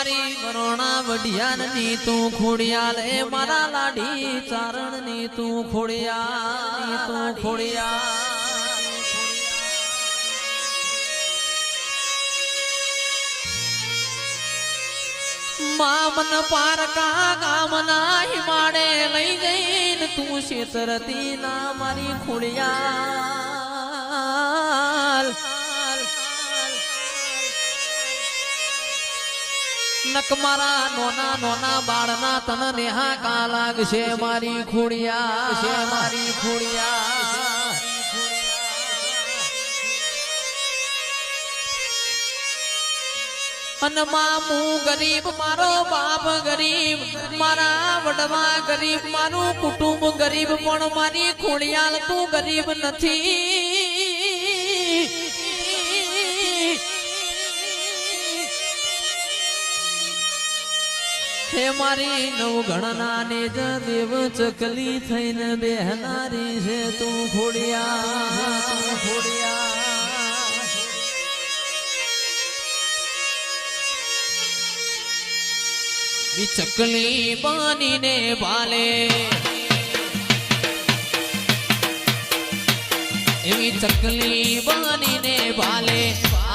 મારી વરોણા વડિયાન ની તું ખોડિયાલ એ મારા લાડી ચારણ ની તું ખોડિયા મામન પારકા ગામના હિમાડે લઈ જઈને તું શેતરતી ના મારી ખોડિયાલ નક મારા નોના નોના બાળના તન નેહા કા લાગશે મારી ખોડિયા અને મામું ગરીબ મારો બાપ ગરીબ મારા વડવા ગરીબ મારું કુટુંબ ગરીબ પણ મારી ખોડિયાલ તું ગરીબ નથી હે મારી નવ ગણના ને જ દેવ ચકલી થઈને બેહનારી છે તું ખોડિયા ચકલી બાનીને ભાલે એવી ચકલી બાનીને ભાલે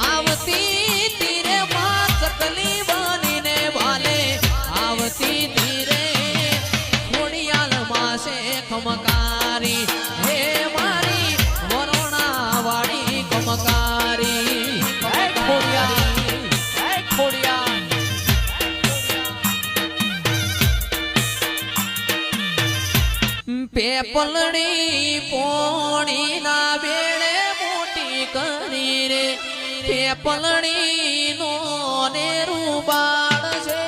આવતી તીરે માં ચકલી બાનીને ભાલે આવતી તીરે ખોડિયાલ માસે ખમકારી હે મારી વરોણા વાળી ખમકારી ખોડિયા પેપલણી પોણી ના બેડે મોટી કરી રે પેપલણી નો ને રૂબાળ છે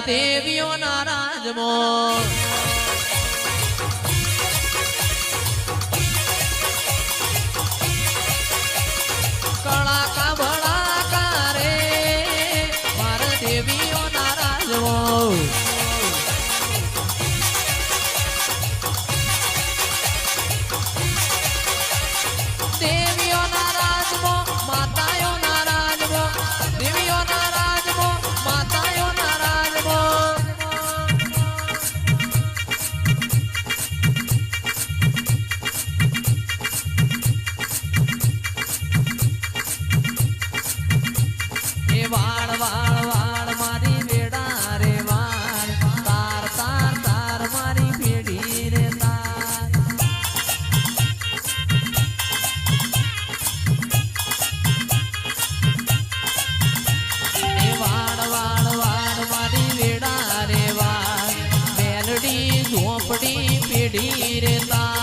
દેવીઓના રાજમાં કળાકા ભળાકા રે મારા દેવીઓના રાજમાં દેવીઓના રાજમાં માતાઓના રાજમાં દેવીઓના રાજમાં માતાઓના વાળ વાળ વાળ મારી વેડા રે વાળ તાર તાર તાર મારી ભેડી રે તાર વાળ વાળ વાળ મારી વેડા રે વાળ મેલડી ઝોપડી પેઢી રે તાર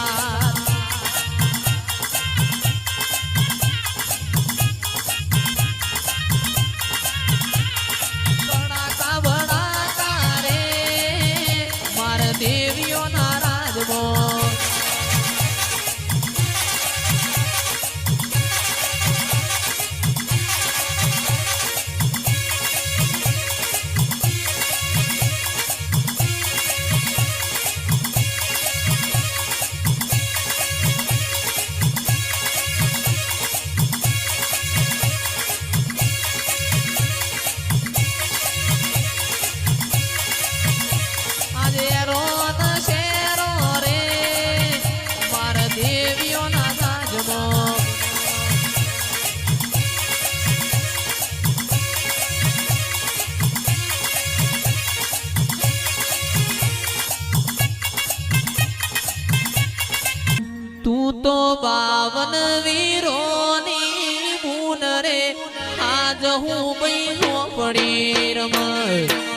તો 52 વીરોની બુન રે આજ હું બૈનો પડી રમાય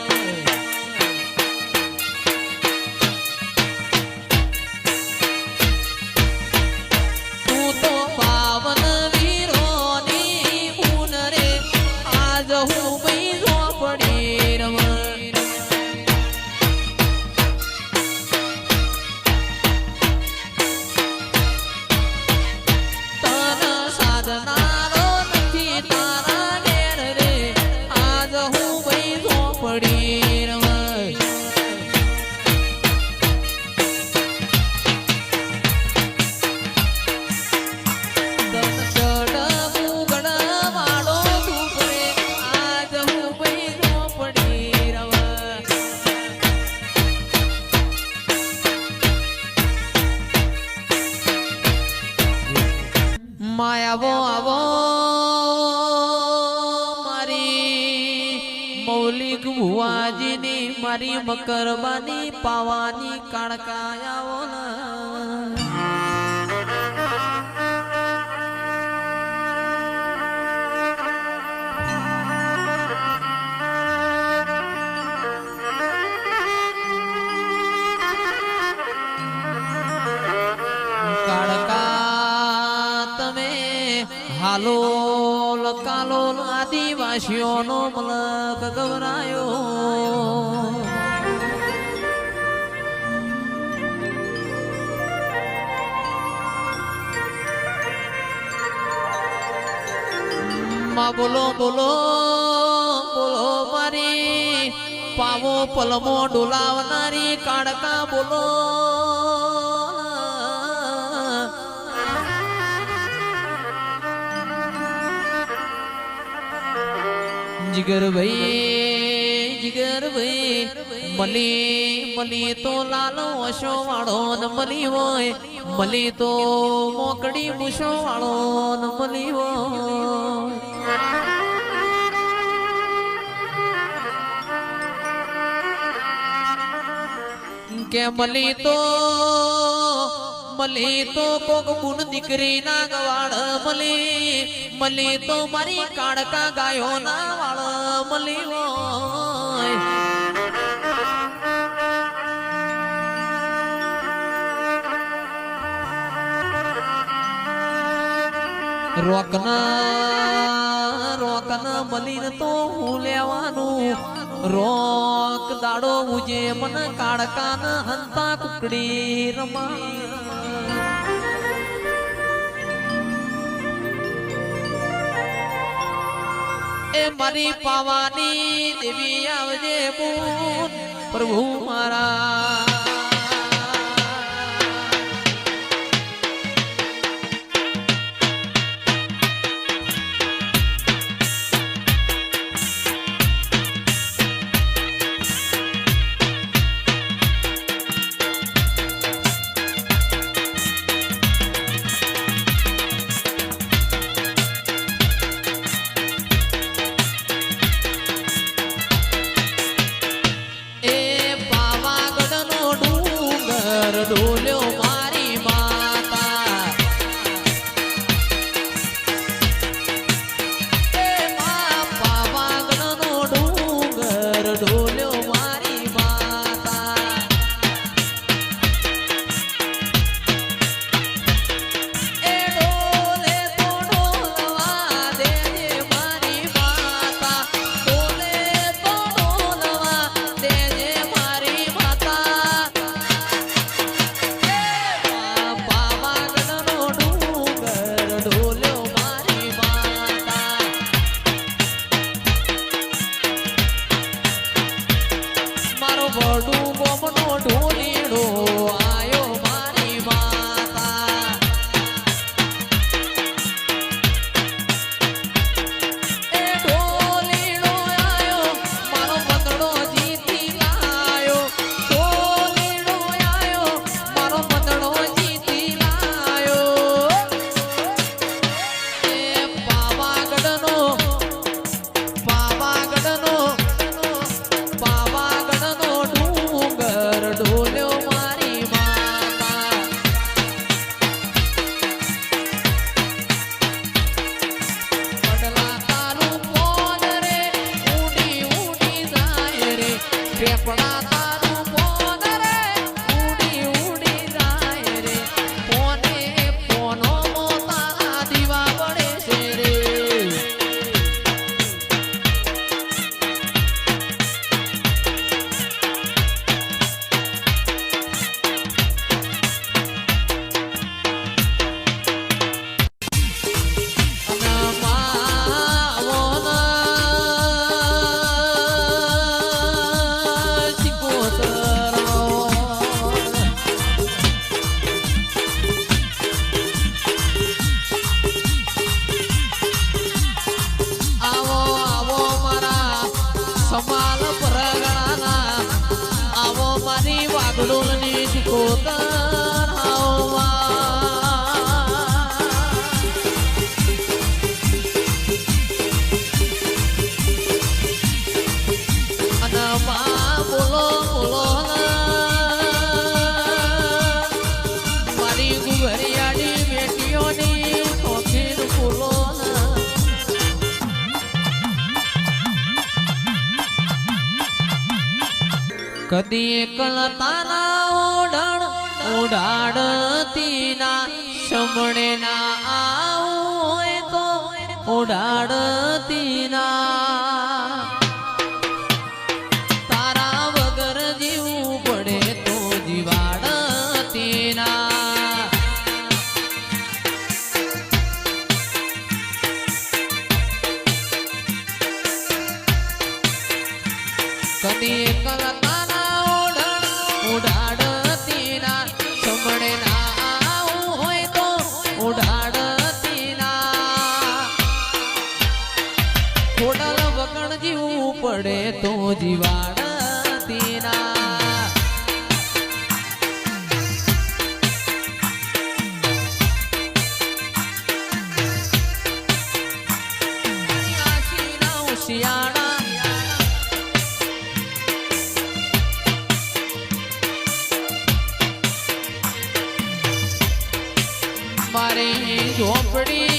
આવો આવો મારી મૌલિક ભુવાજીની મારી મકરબાની પાવાની કાળકા આવો હાલોલ કાલોલ આદિવાસીઓનો મલક ગવરાયો માં બોલો બોલો બોલો મારી પાવો પલમો ડોલાવનારી કાળકા બોલો जिगर भाई मली मली तो लालो अशो वाळो न मली होय मली तो मोकड़ी मुशो वाळो न मली होय के मली तो कोक बुन दीकरी ना गवाड़ मली तो मारी काड़का गायो ना वाड़ मली होय रोकना मलीन तो हूँ लेवानू रोक दाड़ो मुझे मन काड़का न हंता कुकड़ी रमा ए मारी पावानी देवी आवजे बून प्रभु मारा डोल्यो मारी माता ए मां पावागणनो डूंगर डोल्यो मारी माता ए डोले तो डोलवा देजे मारी माता डोले तो डोलवा देजे मारी माता बड़ू गोमनो ढोलीड़ो आयो मारी माता ए ढोलीड़ो आयो मारो बंदड़ो जीती लायो ढोलीड़ो आयो मारो बंदड़ो जीती लायो ए पावागढ़नो કદી કલતાના ઓઢણ ઉડાડતી ના સમણે ના આવું હોય તો ઉડાડતી ના તારા વગર જીવવું પડે તો જીવાડતી ના કદી કલતાના ઓઢણ ઉડાડતી ના સમણે ના આવું હોય તો ઉડાડતી ના ખોડલ વગણ જીવવું પડે તો જીવાડતી ના આશીના ઉશિયાળા મારી ઝોપડી